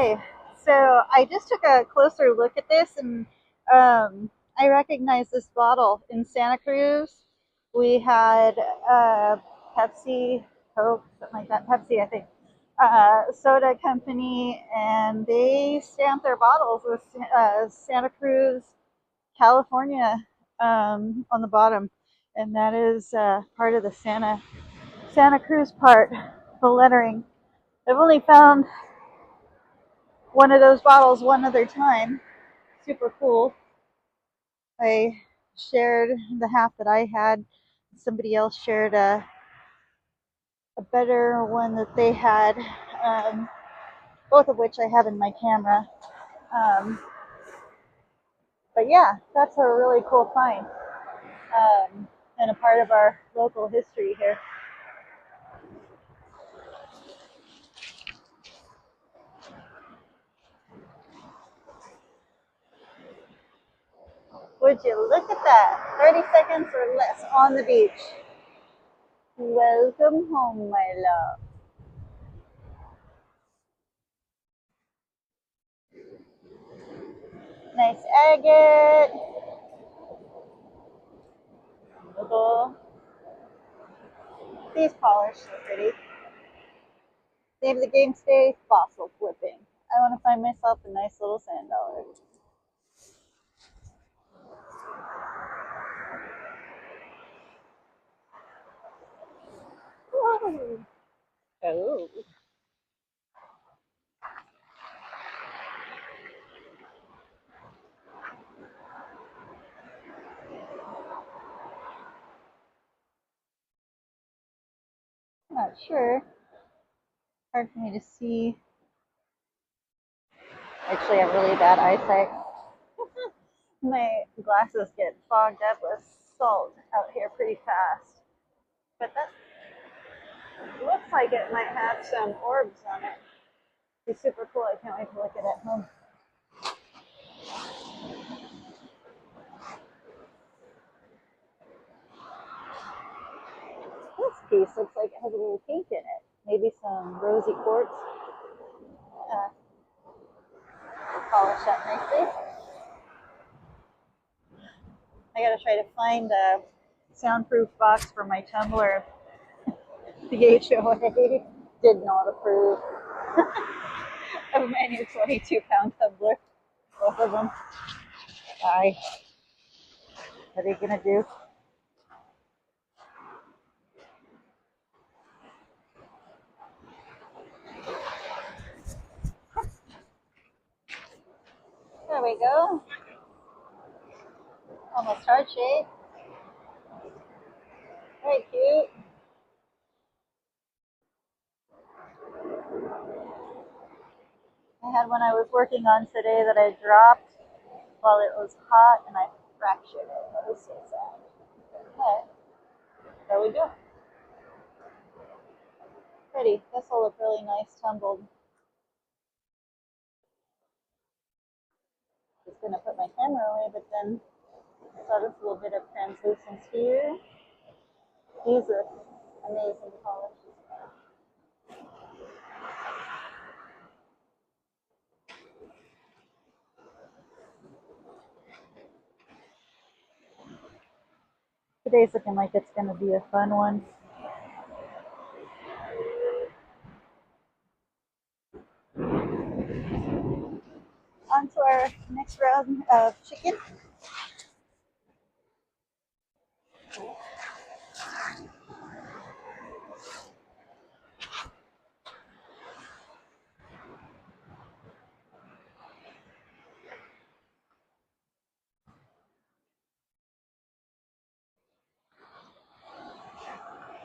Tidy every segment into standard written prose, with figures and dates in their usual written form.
Okay, so I just took a closer look at this and I recognize this bottle in Santa Cruz. We had Pepsi, Coke, something like that, Pepsi, I think, soda company, and they stamped their bottles with Santa Cruz, California on the bottom. And that is part of the Santa Cruz part, the lettering. I've only found one of those bottles one other time. Super cool. I shared the half that I had. Somebody else shared a better one that they had, both of which I have in my camera. Um, but yeah, that's a really cool find and a part of our local history here. Would you look at that? 30 seconds or less on the beach. Welcome home, my love. Nice agate. Little. These polished so pretty. Name of the game today, fossil flipping. I want to find myself a nice little sand dollar. Whoa. Oh. Not sure. Hard for me to see. Actually, I have really bad eyesight. My glasses get fogged up with salt out here pretty fast. But that looks like it might have some orbs on it. It's super cool. I can't wait to look at it at home. This piece looks like it has a little pink in it. Maybe some rosy quartz. Uh, polish that nicely. I gotta try to find a soundproof box for my tumbler. The HOA did not approve of my new 22-pound tumbler. Both of them. Bye. What are you gonna do? There we go. Almost heart shape. Very cute. I had one I was working on today that I dropped while it was hot and I fractured it. That was so sad. But there we go. Pretty. This will look really nice tumbled. Just gonna put my camera away, but then I saw this little bit of translucence here. These are amazing polish. Today's looking like it's gonna be a fun one. On to our next round of chicken.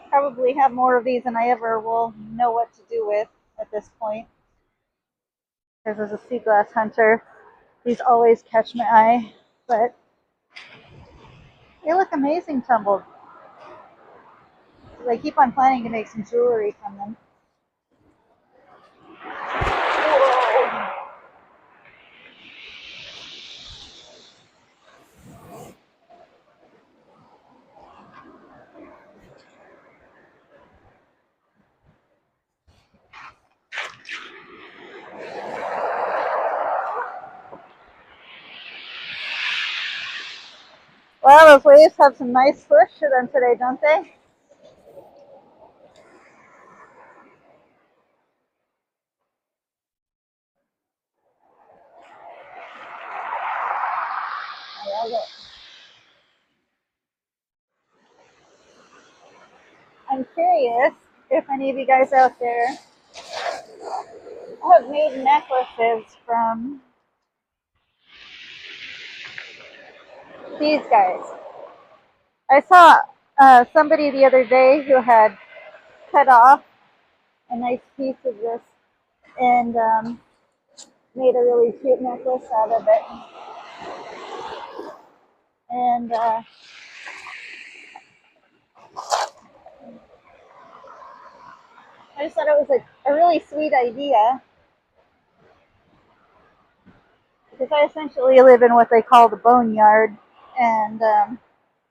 Probably have more of these than I ever will know what to do with at this point. Because as a sea glass hunter, these always catch my eye, but they look amazing tumbled. I keep on planning to make some jewelry from them. Whoa. Well, those waves have some nice push to them today, don't they? I love it. I'm curious if any of you guys out there have made necklaces from these guys. I saw somebody the other day who had cut off a nice piece of this and made a really cute necklace out of it. And I just thought it was a really sweet idea because I essentially live in what they call the boneyard and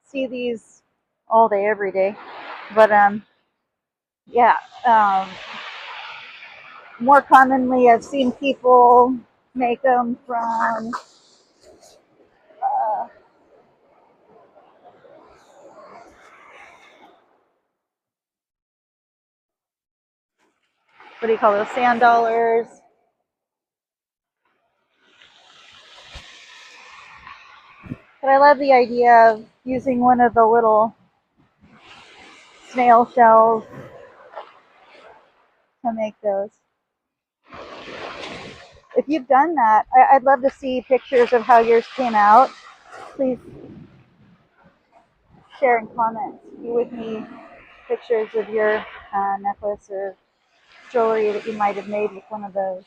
see these all day, every day. But yeah, more commonly I've seen people make them from what do you call those, sand dollars. But I love the idea of using one of the little snail shells to make those. If you've done that, I'd love to see pictures of how yours came out. Please share in comments with me pictures of your necklace or jewelry that you might have made with one of those.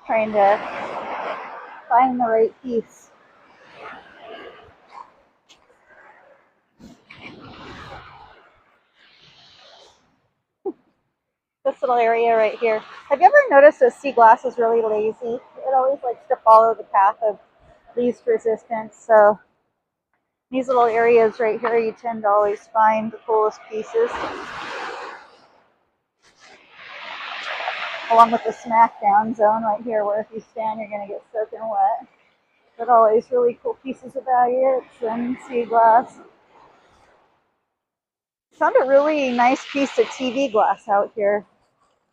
Trying to find the right piece. This little area right here. Have you ever noticed that sea glass is really lazy? It always likes to follow the path of least resistance. So these little areas right here, you tend to always find the coolest pieces. Along with the smackdown zone right here, where if you stand, you're going to get soaking wet. But always really cool pieces of agates and sea glass. Found a really nice piece of TV glass out here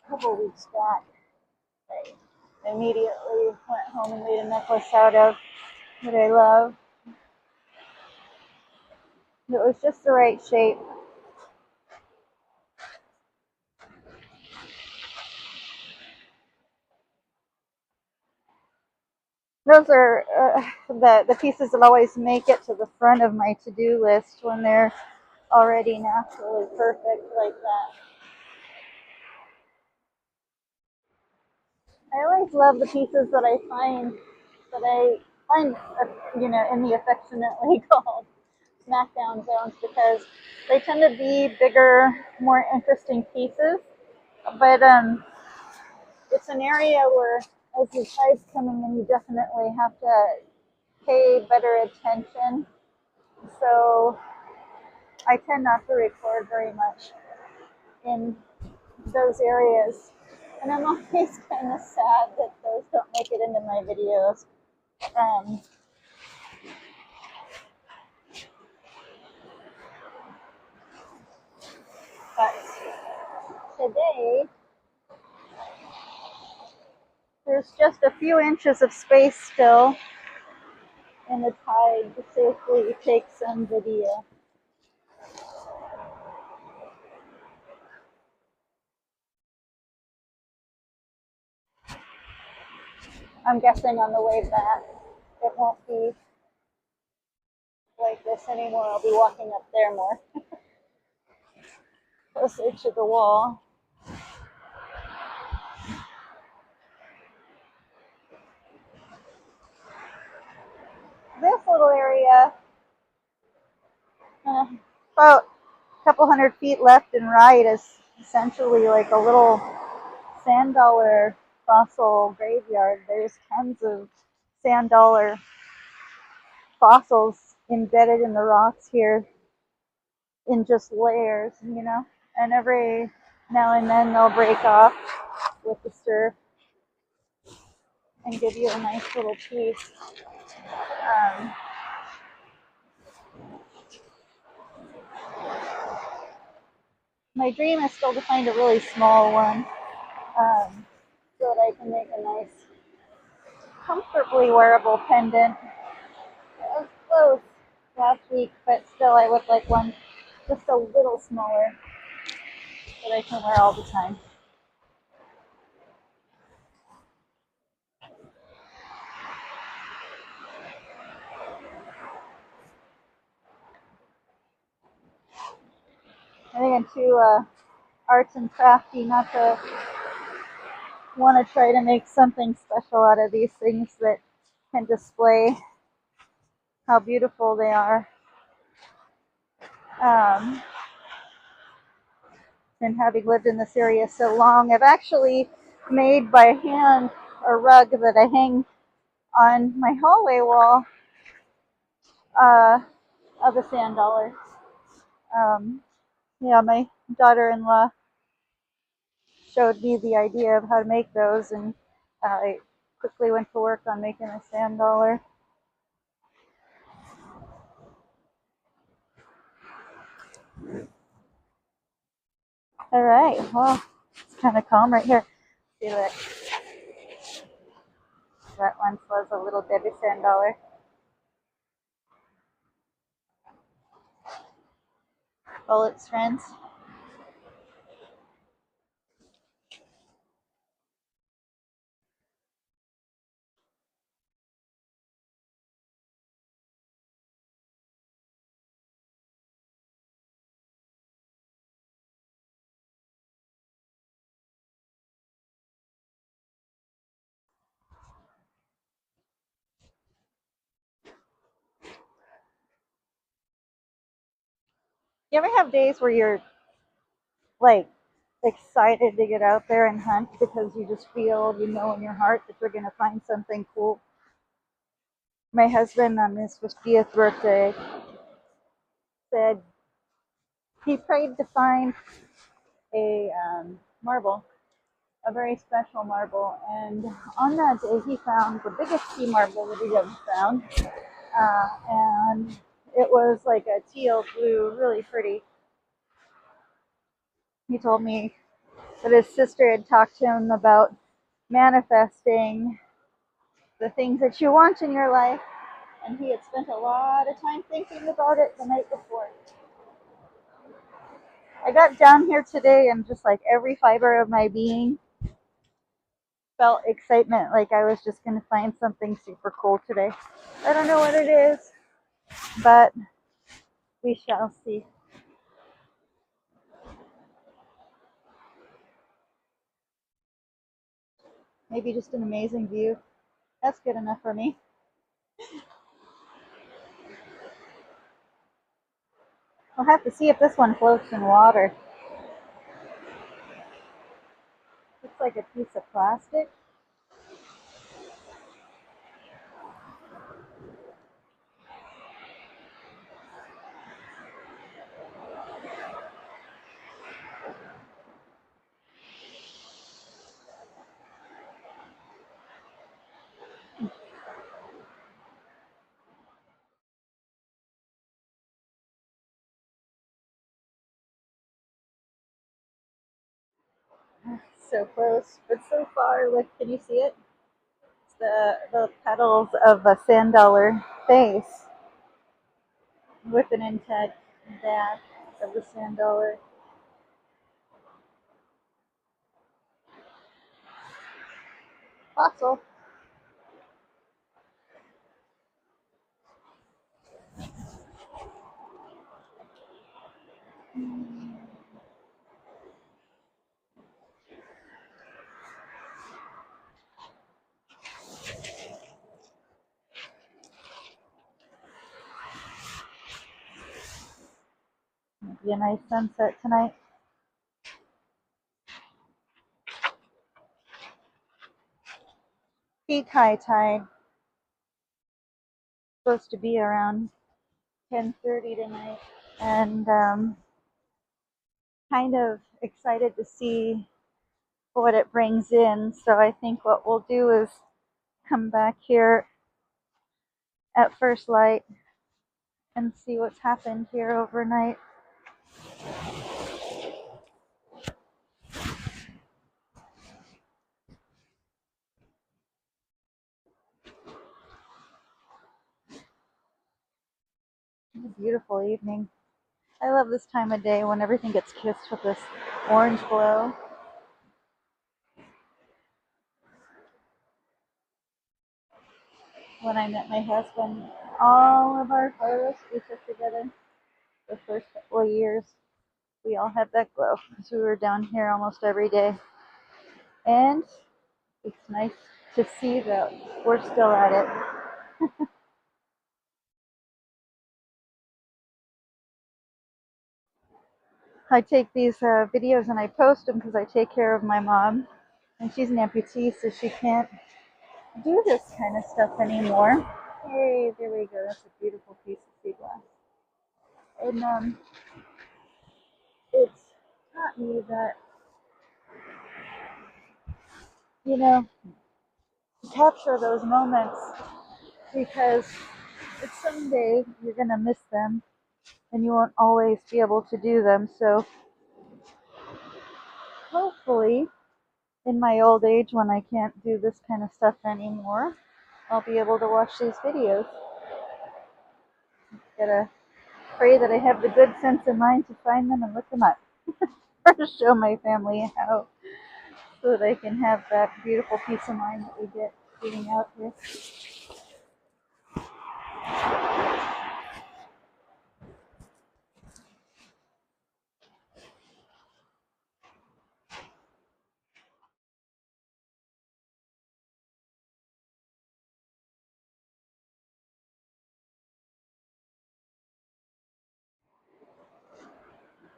a couple weeks back. I immediately went home and made a necklace out of that I love. It was just the right shape. Those are the pieces that always make it to the front of my to-do list when they're already naturally perfect like that. I always love the pieces that I find in the affectionately called smackdown zones because they tend to be bigger, more interesting pieces. But it's an area where, as your tide's coming in, you definitely have to pay better attention. So I tend not to record very much in those areas. And I'm always kind of sad that those don't make it into my videos. But today, there's just a few inches of space still in the tide to safely take some video. I'm guessing on the way back, it won't be like this anymore. I'll be walking up there more, closer to the wall. This little area, about a couple hundred feet left and right, is essentially like a little sand dollar fossil graveyard. There's tons of sand dollar fossils embedded in the rocks here in just layers, and every now and then they'll break off with the surf. and give you a nice little piece. My dream is still to find a really small one, so that I can make a nice, comfortably wearable pendant. I was close last week, but still I would like one just a little smaller that I can wear all the time. I think I'm too arts and crafty not to want to try to make something special out of these things that can display how beautiful they are. Um, and having lived in this area so long, I've actually made by hand a rug that I hang on my hallway wall uh, of a sand dollar. Um, yeah, my daughter-in-law showed me the idea of how to make those, and I quickly went to work on making a sand dollar. All right, well, it's kind of calm right here. See that one was a little baby sand dollar. Bullets, friends. You ever have days where you're like excited to get out there and hunt because you just feel, you know, in your heart that you're going to find something cool? My husband on his 50th birthday said he prayed to find a marble, a very special marble, and on that day he found the biggest sea marble that he'd ever found, and it was like a teal blue, really pretty. He told me that his sister had talked to him about manifesting the things that you want in your life, and he had spent a lot of time thinking about it the night before. I got down here today and just like every fiber of my being felt excitement, like I was just going to find something super cool today. I don't know what it is, but we shall see. Maybe just an amazing view. That's good enough for me. We'll have to see if this one floats in water. Looks like a piece of plastic. So close, but so far. Look, can you see it? It's the petals of a sand dollar face with an intact back of the sand dollar. Fossil. Might be a nice sunset tonight. Peak high tide. Supposed to be around 10:30 tonight, and kind of excited to see what it brings in. So I think what we'll do is come back here at first light and see what's happened here overnight. It's a beautiful evening. I love this time of day when everything gets kissed with this orange glow. When I met my husband, all of our photos we took together the first couple of years, we all had that glow because we were down here almost every day. And it's nice to see that we're still at it. I take these videos and I post them because I take care of my mom, and she's an amputee, so she can't do this kind of stuff anymore. Hey, there we go. That's a beautiful piece of sea glass. And it's taught me that, you know, capture those moments because it's someday you're going to miss them and you won't always be able to do them. So hopefully in my old age when I can't do this kind of stuff anymore, I'll be able to watch these videos. Gotta pray that I have the good sense of mind to find them and look them up or to show my family how, so they can have that beautiful peace of mind that we get being out here.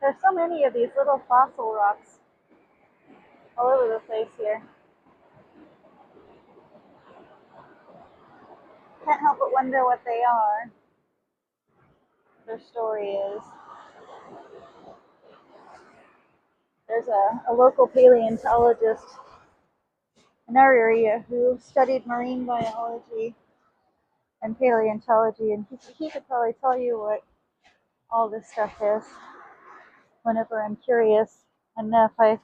There's so many of these little fossil rocks all over the place here. Can't help but wonder what they are. Their story is. There's a local paleontologist in our area who studied marine biology and paleontology, and he could probably tell you what all this stuff is whenever I'm curious enough. I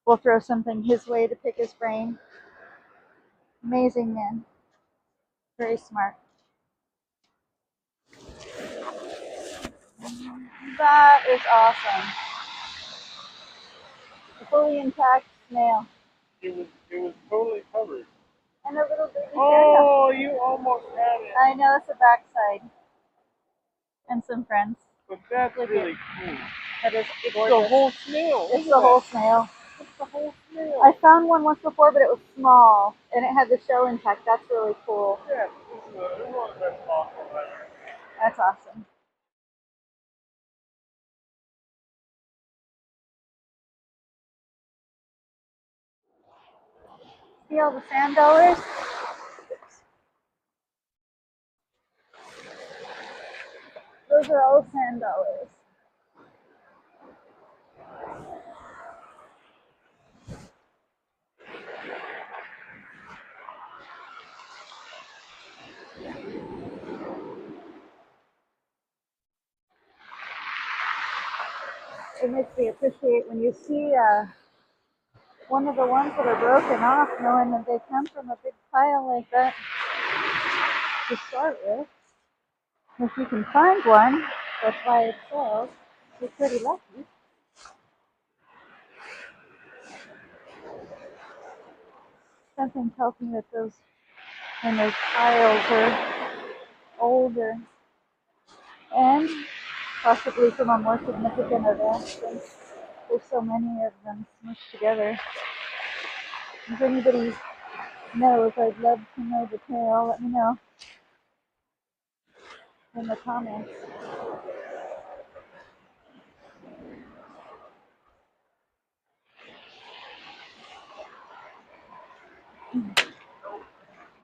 will throw something his way to pick his brain. Amazing man. Very smart. That is awesome. A fully intact snail. It was totally covered. And a little baby snail. Oh, you almost had it. I know, it's the backside. And some friends. But that's really cool. That is It's gorgeous. the whole snail. It's the whole snail. It's the whole snail. I found one once before, but it was small, and it had the shell intact. That's really cool. Yeah, it's one of the best fossils ever. That's awesome. See all the sand dollars? Those are all sand dollars. It makes me appreciate when you see one of the ones that are broken off, knowing that they come from a big pile like that to start with. If you can find one that's by itself, you're pretty lucky. Something tells me that those piles are older and possibly from a more significant event since there's so many of them smushed together. If anybody knows, I'd love to know the tale. Let me know in the comments.